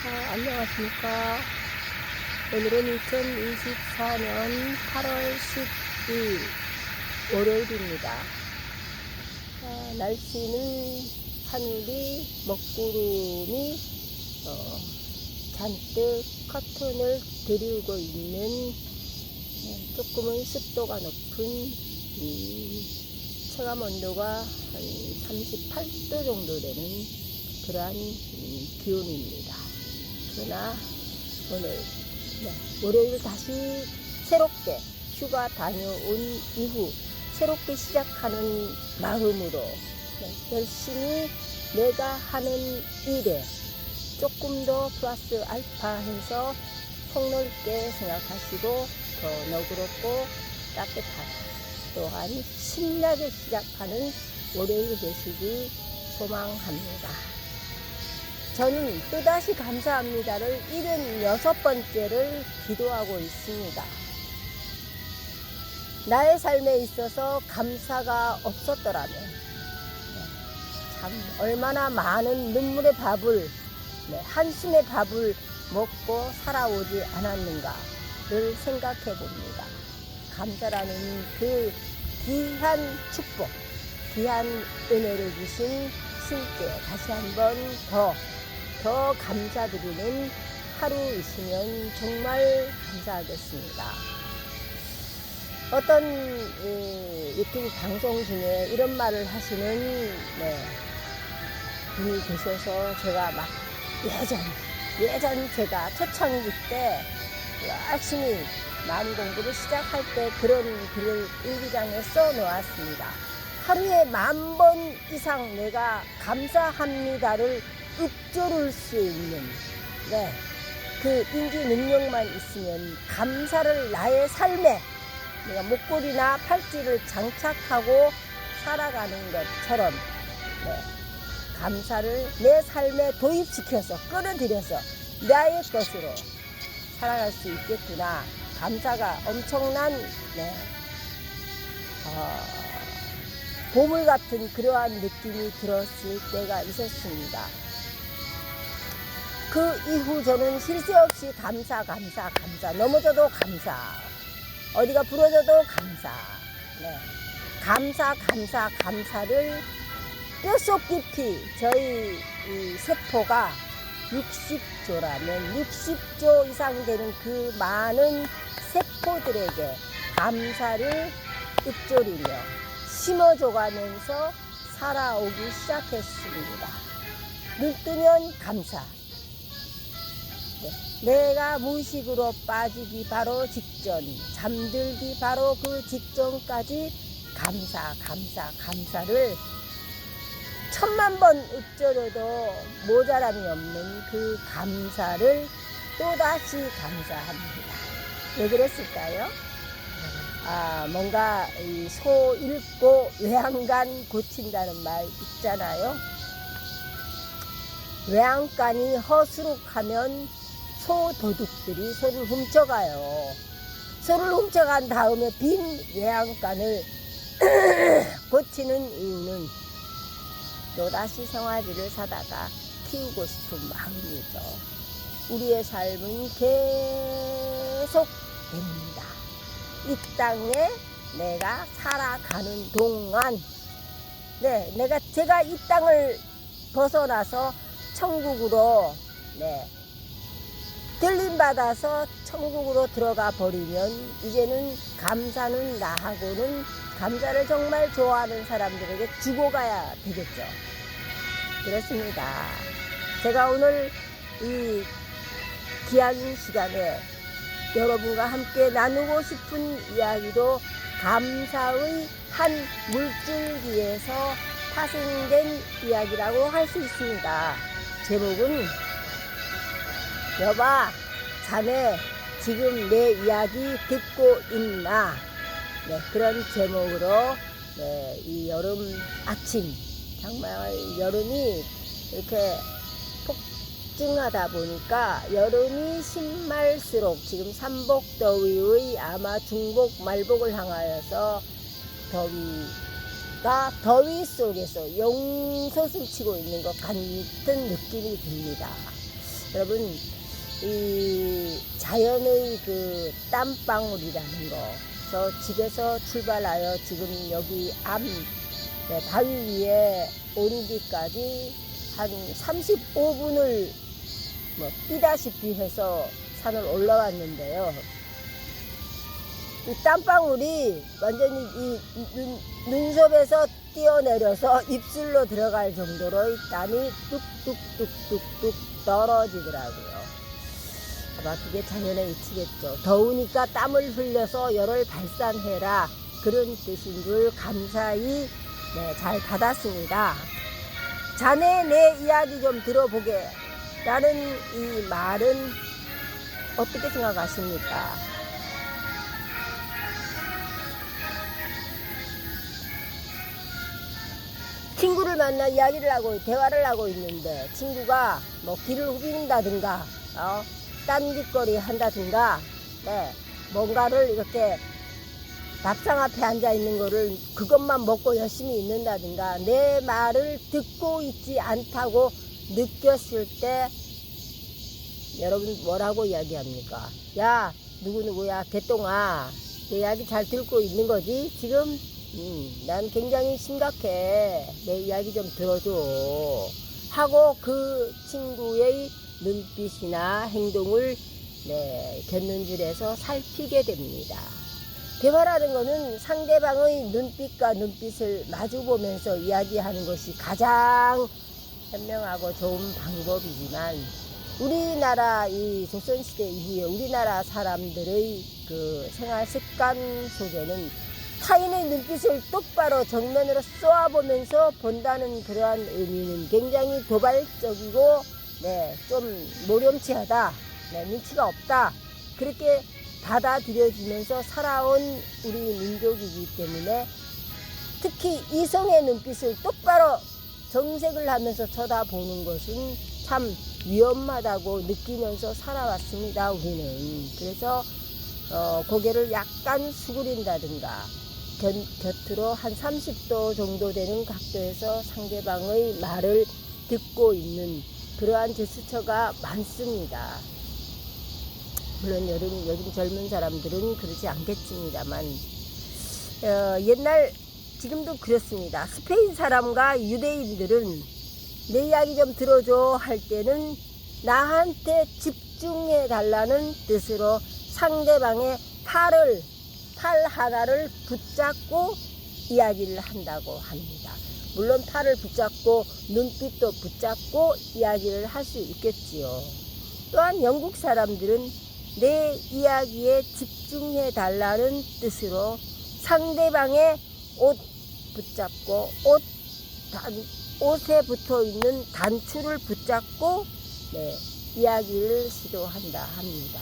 안녕하십니까. 오늘은 2024년 8월 10일 월요일입니다. 날씨는 하늘이 먹구름이 잔뜩 커튼을 드리우고 있는 조금은 습도가 높은 체감 온도가 한 38도 정도 되는 그러한 기온입니다. 그러나 오늘 월요일 다시 새롭게 휴가 다녀온 이후 새롭게 시작하는 마음으로 열심히 내가 하는 일에 조금 더 플러스 알파 해서 폭넓게 생각하시고 더 너그럽고 따뜻한 또한 신나게 시작하는 월요일 되시기 소망합니다. 저는 또다시 감사합니다를 76번째를 기도하고 있습니다. 나의 삶에 있어서 감사가 없었더라면 참 얼마나 많은 눈물의 밥을 한숨의 밥을 먹고 살아오지 않았는가를 생각해 봅니다. 감사라는 그 귀한 축복, 귀한 은혜를 주신 신께 다시 한번 더 감사드리는 하루이시면 정말 감사하겠습니다. 어떤 유튜브 방송 중에 이런 말을 하시는 분이 계셔서 제가 막 예전 제가 초창기 때 열심히 마음 공부를 시작할 때 그런 글을 일기장에 써 놓았습니다. 하루에 10,000번 이상 내가 감사합니다를 읊조를 수 있는 그 인지 능력만 있으면 감사를 나의 삶에 내가 목걸이나 팔찌를 장착하고 살아가는 것처럼 감사를 내 삶에 도입시켜서 끌어들여서 나의 것으로 살아갈 수 있겠구나. 감사가 엄청난 보물 같은 그러한 느낌이 들었을 때가 있었습니다. 그 이후 저는 쉴 새 없이 감사 넘어져도 감사, 어디가 부러져도 감사를 뼛속 깊이 저희 세포가 60조라면 60조 이상 되는 그 많은 세포들에게 감사를 읊조리며 심어줘가면서 살아오기 시작했습니다. 눈 뜨면 감사. 내가 무의식으로 빠지기 바로 직전, 잠들기 바로 그 직전까지 감사를 10,000,000번 읊조려도 모자람이 없는 그 감사를 또다시 감사합니다. 왜 그랬을까요? 뭔가 소 잃고 외양간 고친다는 말 있잖아요. 외양간이 허수룩하면 소 도둑들이 소를 훔쳐가요. 소를 훔쳐간 다음에 빈 외양간을 고치는 이유는 또다시 생활비를 사다가 키우고 싶은 마음이죠. 우리의 삶은 계속 됩니다. 이 땅에 내가 살아가는 동안 제가 이 땅을 벗어나서 천국으로 들림받아서 천국으로 들어가 버리면 이제는 감사는 나하고는 감사를 정말 좋아하는 사람들에게 주고 가야 되겠죠. 그렇습니다. 제가 오늘 이 귀한 시간에 여러분과 함께 나누고 싶은 이야기도 감사의 한 물줄기에서 파생된 이야기라고 할 수 있습니다. 제목은 여봐, 자네 지금 내 이야기 듣고 있나? 그런 제목으로 이 여름 아침, 정말 여름이 이렇게 폭증하다 보니까 여름이 신말수록 지금 삼복더위의 아마 중복 말복을 향하여서 더위 속에서 용솟을 치고 있는 것 같은 느낌이 듭니다. 여러분, 이 자연의 그 땀방울이라는 거, 저 집에서 출발하여 지금 여기 바위 위에 오르기까지 한 35분을 뛰다시피 해서 산을 올라왔는데요. 이 땀방울이 완전히 이 눈썹에서 뛰어내려서 입술로 들어갈 정도로 이 땀이 뚝뚝뚝뚝뚝 떨어지더라고요. 아마 그게 자연의 이치겠죠. 더우니까 땀을 흘려서 열을 발산해라, 그런 뜻인 줄 감사히 잘 받았습니다. 자네 내 이야기 좀 들어보게 라는 이 말은 어떻게 생각하십니까? 친구를 만나 이야기를 하고 대화를 하고 있는데 친구가 뭐 길을 후빈다든가 딴짓거리 한다든가 뭔가를 이렇게 밥상 앞에 앉아 있는 거를 그것만 먹고 열심히 있는다든가 내 말을 듣고 있지 않다고 느꼈을 때 여러분 뭐라고 이야기합니까? 야, 누구누구야, 개똥아, 내 이야기 잘 듣고 있는 거지? 지금 난 굉장히 심각해, 내 이야기 좀 들어줘 하고 그 친구의 눈빛이나 행동을 곁눈질해서 살피게 됩니다. 대화라는 것은 상대방의 눈빛과 눈빛을 마주보면서 이야기하는 것이 가장 현명하고 좋은 방법이지만 우리나라 이 조선시대 이후에 우리나라 사람들의 그 생활 습관 속에는 타인의 눈빛을 똑바로 정면으로 쏘아보면서 본다는 그러한 의미는 굉장히 도발적이고 좀 모렴치하다, 눈치가 없다, 그렇게 받아들여지면서 살아온 우리 민족이기 때문에 특히 이성의 눈빛을 똑바로 정색을 하면서 쳐다보는 것은 참 위험하다고 느끼면서 살아왔습니다, 우리는. 그래서 고개를 약간 수그린다든가 곁으로 한 30도 정도 되는 각도에서 상대방의 말을 듣고 있는 그러한 제스처가 많습니다. 물론 요즘 젊은 사람들은 그러지 않겠습니다만 옛날 지금도 그렇습니다. 스페인 사람과 유대인들은 내 이야기 좀 들어줘 할 때는 나한테 집중해 달라는 뜻으로 상대방의 팔 하나를 붙잡고 이야기를 한다고 합니다. 물론 팔을 붙잡고 눈빛도 붙잡고 이야기를 할 수 있겠지요. 또한 영국 사람들은 내 이야기에 집중해 달라는 뜻으로 상대방의 옷 붙잡고 옷에 붙어 있는 단추를 붙잡고 이야기를 시도한다 합니다.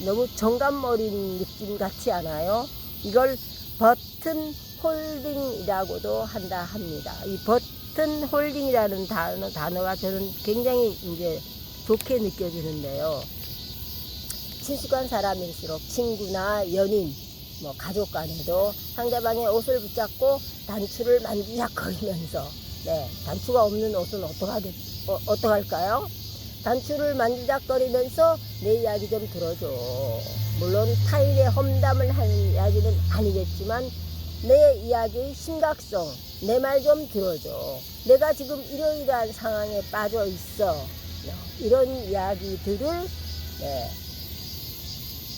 너무 정감 어린 느낌 같지 않아요? 이걸 버튼 홀딩이라고도 한다 합니다. 이 버튼 홀딩이라는 단어가 저는 굉장히 이제 좋게 느껴지는데요. 친숙한 사람일수록 친구나 연인, 가족 간에도 상대방의 옷을 붙잡고 단추를 만지작거리면서 단추가 없는 옷은 어떡할까요? 단추를 만지작거리면서 내 이야기 좀 들어줘. 물론 타인의 험담을 하는 이야기는 아니겠지만 내 이야기의 심각성, 내 말 좀 들어줘. 내가 지금 이러이러한 상황에 빠져 있어. 이런 이야기들을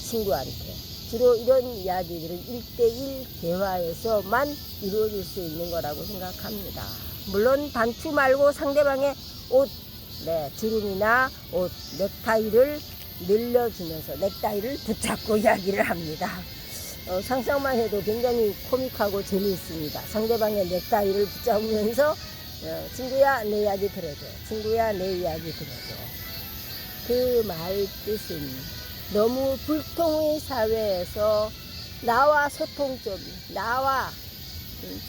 친구한테 주로 이런 이야기들은 1대1 대화에서만 이루어질 수 있는 거라고 생각합니다. 물론 단추 말고 상대방의 옷, 주름이나 옷, 넥타이를 늘려주면서 넥타이를 붙잡고 이야기를 합니다. 상상만 해도 굉장히 코믹하고 재미있습니다. 상대방의 넥타이를 붙잡으면서 친구야 내 이야기 들어줘, 친구야 내 이야기 들어줘. 그 말 뜻은 너무 불통의 사회에서 나와 소통 좀, 나와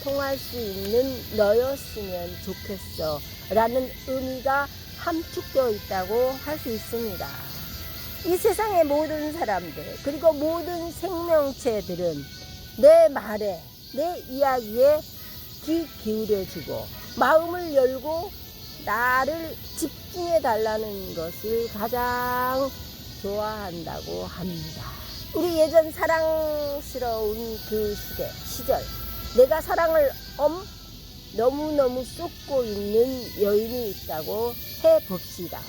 통할 수 있는 너였으면 좋겠어 라는 의미가 함축되어 있다고 할 수 있습니다. 이 세상의 모든 사람들 그리고 모든 생명체들은 내 말에, 내 이야기에 귀 기울여주고 마음을 열고 나를 집중해 달라는 것을 가장 좋아한다고 합니다. 우리 예전 사랑스러운 그 시절 내가 사랑을 너무너무 쏟고 있는 여인이 있다고 해봅시다.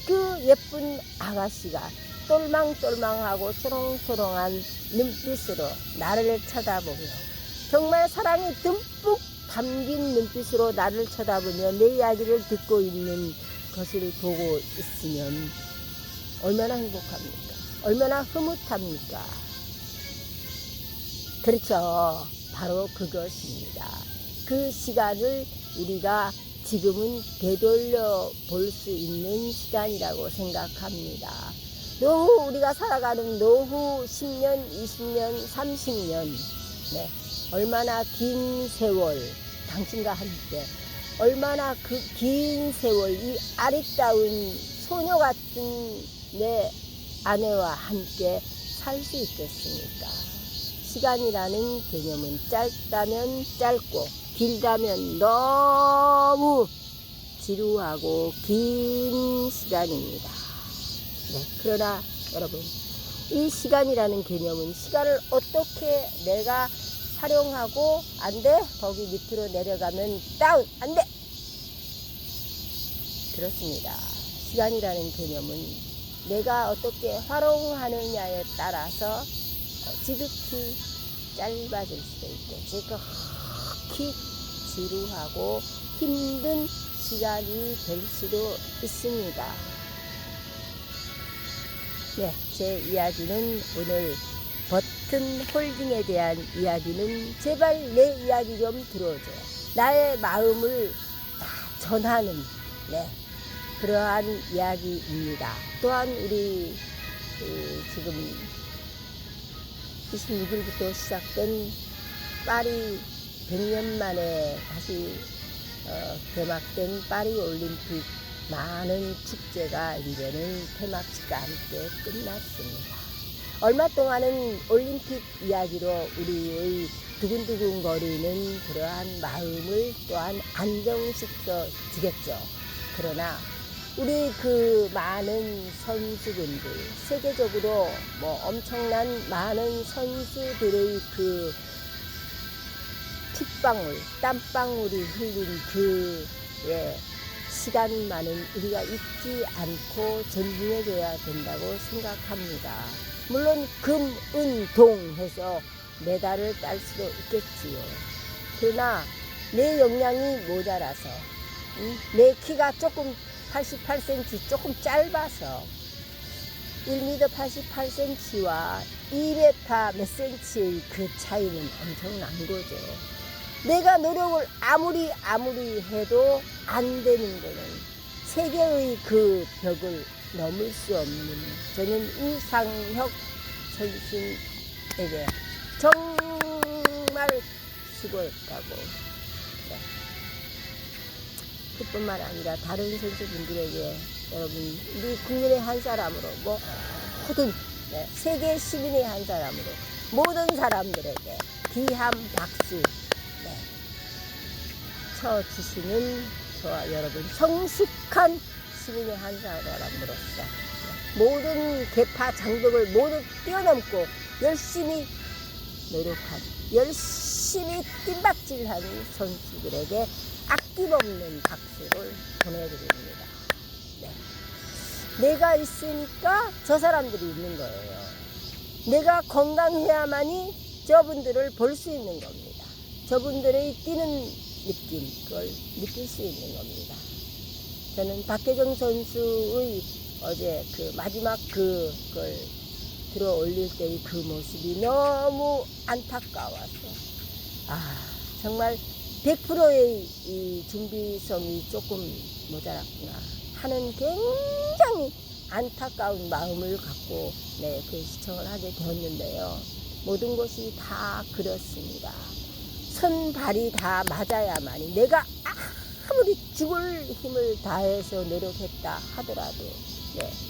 그 예쁜 아가씨가 똘망똘망하고 초롱초롱한 눈빛으로 나를 쳐다보며 정말 사랑이 듬뿍 담긴 눈빛으로 나를 쳐다보며 내 이야기를 듣고 있는 것을 보고 있으면 얼마나 행복합니까? 얼마나 흐뭇합니까? 그렇죠. 바로 그것입니다. 그 시간을 우리가 지금은 되돌려 볼 수 있는 시간이라고 생각합니다. 노후 우리가 살아가는 노후 10년, 20년, 30년 네. 얼마나 긴 세월 당신과 함께 얼마나 그 긴 세월 이 아리따운 소녀 같은 내 아내와 함께 살 수 있겠습니까? 시간이라는 개념은 짧다면 짧고 길다면 너무 지루하고 긴 시간입니다. 네, 그러나 여러분 이 시간이라는 개념은 시간을 어떻게 내가 활용하고 안 돼? 거기 밑으로 내려가면 다운 안 돼! 그렇습니다. 시간이라는 개념은 내가 어떻게 활용하느냐에 따라서 지극히 짧아질 수도 있고 지극히 지루하고 힘든 시간이 될 수도 있습니다. 네, 제 이야기는 오늘 버튼 홀딩에 대한 이야기는 제발 내 이야기 좀 들어줘. 나의 마음을 다 전하는 네, 그러한 이야기입니다. 또한 우리 지금 26일부터 시작된 파리 100년 만에 다시 개막된 파리 올림픽 많은 축제가 이제는 폐막식과 함께 끝났습니다. 얼마 동안은 올림픽 이야기로 우리의 두근두근 거리는 그러한 마음을 또한 안정시켜 주겠죠. 그러나 우리 그 많은 선수분들 세계적으로 뭐 엄청난 많은 선수들의 그 핏방울 땀방울이 흘린 그 시간만은 우리가 잊지 않고 존중해줘야 된다고 생각합니다. 물론 금, 은, 동 해서 메달을 딸 수도 있겠지요. 그러나 내 역량이 모자라서 내 키가 조금 88cm 조금 짧아서 1m 88cm와 2m 몇 cm의 그 차이는 엄청난 거죠. 내가 노력을 아무리 해도 안 되는 거는 세계의 그 벽을 넘을 수 없는 저는 이상혁 선수에게 정말 수고했다고 네. 그뿐만 아니라 다른 선수분들에게 여러분 우리 국민의 한 사람으로 모든 네, 세계 시민의 한 사람으로 모든 사람들에게 귀한 박수 네, 쳐주시는 저와 여러분 성숙한 시민의 한 사람으로서 모든 계파 장벽을 모두 뛰어넘고 열심히 노력한 열심히 뜀박질하는 선수들에게 아낌없는 박수를 보내드립니다. 네. 내가 있으니까 저 사람들이 있는 거예요. 내가 건강해야만이 저분들을 볼 수 있는 겁니다. 저분들의 뛰는 느낌, 그걸 느낄 수 있는 겁니다. 저는 박혜정 선수의 어제 그 마지막 그걸 들어 올릴 때의 그 모습이 너무 안타까워서 정말 100%의 이 준비성이 조금 모자랐구나 하는 굉장히 안타까운 마음을 갖고 그 시청을 하게 되었는데요. 모든 것이 다 그렇습니다. 손발이 다 맞아야만이 내가 아무리 죽을 힘을 다해서 노력했다 하더라도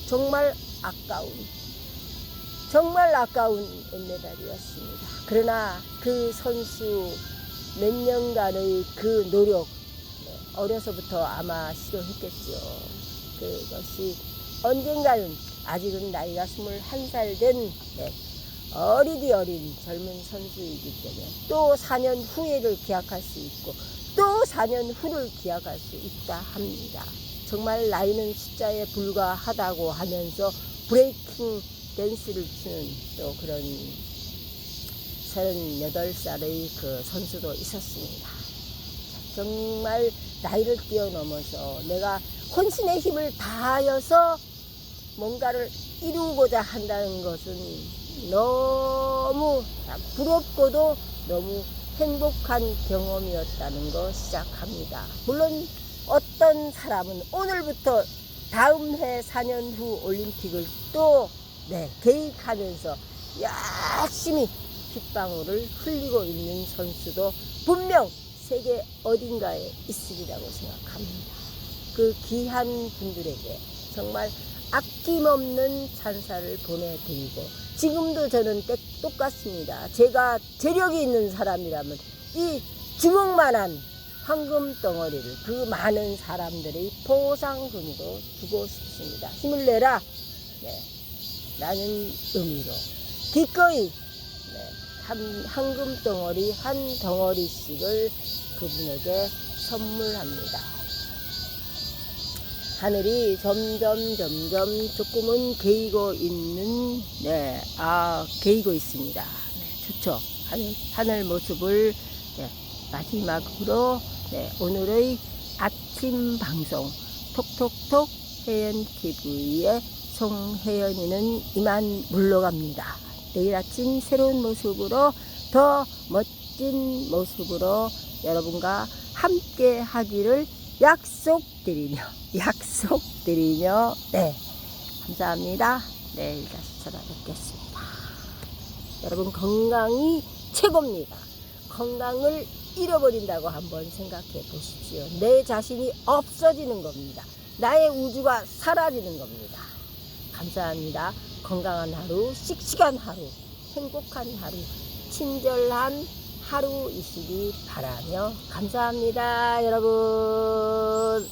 정말 아까운 은메달이었습니다. 그러나 그 선수 몇 년간의 그 노력 어려서부터 아마 싫어했겠지요. 그것이 언젠가는 아직은 나이가 21살 된 어리디 어린 젊은 선수이기 때문에 또 4년 후에를 기약할 수 있고 또 4년 후를 기약할 수 있다 합니다. 정말 나이는 숫자에 불과하다고 하면서 브레이킹 댄스를 추는 또 그런 38살의 그 선수도 있었습니다. 정말 나이를 뛰어넘어서 내가 혼신의 힘을 다하여서 뭔가를 이루고자 한다는 것은 너무 부럽고도 너무 행복한 경험이었다는 거 시작합니다. 물론 어떤 사람은 오늘부터 다음 해 4년 후 올림픽을 또 계획하면서 열심히 빗방울을 흘리고 있는 선수도 분명 세계 어딘가에 있으리라고 생각합니다. 그 귀한 분들에게 정말 아낌없는 찬사를 보내드리고 지금도 저는 똑같습니다. 제가 재력이 있는 사람이라면 이 주먹만한 황금 덩어리를 그 많은 사람들의 보상금으로 주고 싶습니다. 힘을 내라. 라는 의미로 기꺼이 황금 덩어리 한 덩어리씩을 그분에게 선물합니다. 하늘이 점점 조금은 개이고 있는 개이고 있습니다. 좋죠. 하늘 모습을 마지막으로 오늘의 아침 방송 톡톡톡 혜연TV의 송혜연이는 이만 물러갑니다. 내일 아침 새로운 모습으로 더 멋진 모습으로 여러분과 함께 하기를 약속드리며 감사합니다. 내일 다시 찾아뵙겠습니다. 여러분 건강이 최고입니다. 건강을 잃어버린다고 한번 생각해 보십시오. 내 자신이 없어지는 겁니다. 나의 우주가 사라지는 겁니다. 감사합니다. 건강한 하루, 씩씩한 하루, 행복한 하루, 친절한 하루이시기 바라며 감사합니다, 여러분.